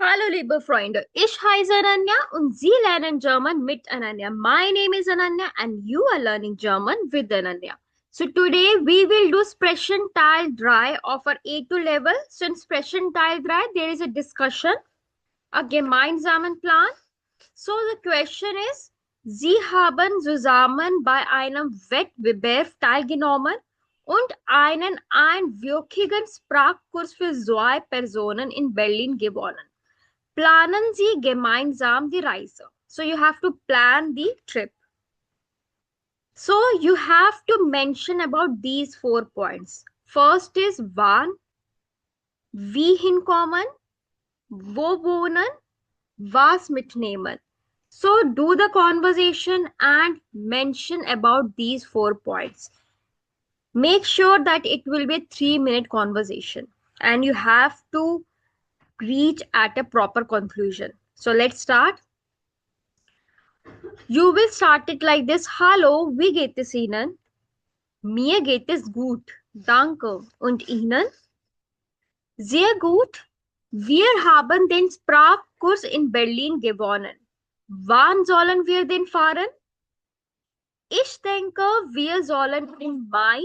Hallo liebe Freunde, ich heiße Ananya und Sie lernen German mit Ananya. My name is Ananya and you are learning German with Ananya. So today we will do Sprechen Teil 3 of our A2 level. So in Sprechen Teil 3 there is a discussion, a gemeinsamen Plan. So the question is, Sie haben zusammen bei einem Wettbewerb teilgenommen und einen einwöchigen Sprachkurs für zwei Personen in Berlin gewonnen. Planen Sie gemeinsam die Reise. So you have to plan the trip. So you have to mention about these 4 points. First is wann, wie hinkommen, wo wohnen, was mitnehmen. So do the conversation and mention about these 4 points. Make sure that it will be a 3-minute conversation and you have to reach at a proper conclusion. So let's start. You will start it like this. Hallo, wie geht es Ihnen? Mir geht es gut. Danke. Und Ihnen? Sehr gut. Wir haben den Sprachkurs in Berlin gewonnen. Wann sollen wir denn fahren? Ich denke, wir sollen im Mai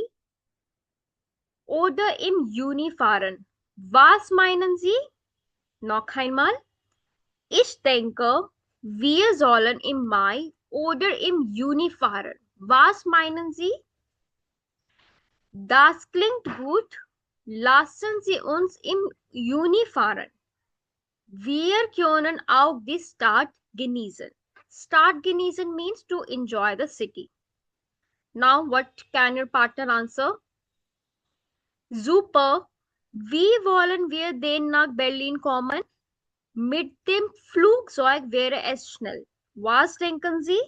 oder im Juni fahren. Was meinen Sie? Noch einmal. Ich denke, wir sollen im Mai oder im Juni fahren. Was meinen Sie? Das klingt gut. Lassen Sie uns im Juni fahren. Wir können auch die Stadt genießen. Stadt genießen means to enjoy the city. Now, what can your partner answer? Super. Wie wollen wir denn nach Berlin kommen? Mit dem Flugzeug wäre es schnell. Was denken Sie?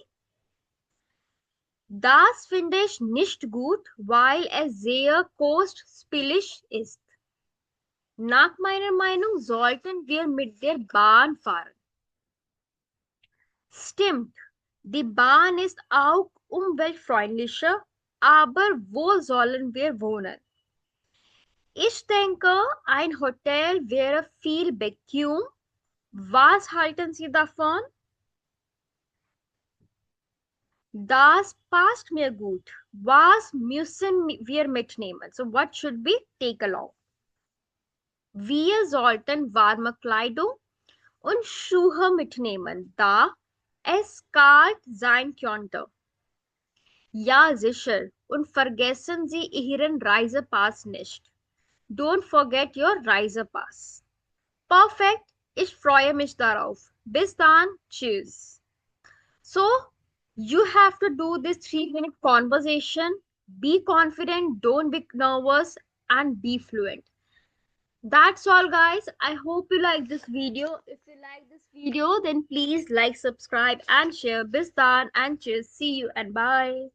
Das finde ich nicht gut, weil es sehr kostspielig ist. Nach meiner Meinung sollten wir mit der Bahn fahren. Stimmt, die Bahn ist auch umweltfreundlicher, aber wo sollen wir wohnen? Ich denke, ein Hotel wäre viel bequem. Was halten Sie davon? Das passt mir gut. Was müssen wir mitnehmen? So what should we take along? Wir sollten warme Kleidung und Schuhe mitnehmen, da es kalt sein könnte. Ja, sicher. Und vergessen Sie Ihren Reisepass nicht. Don't forget your Reisepass. Perfekt. Ich freue mich darauf. Bis dann. Tschüss. So, you have to do this 3-minute conversation. Be confident, don't be nervous, and be fluent. That's all, guys. I hope you like this video. If you like this video, then please like, subscribe, and share. Bis dann and cheers. See you and bye.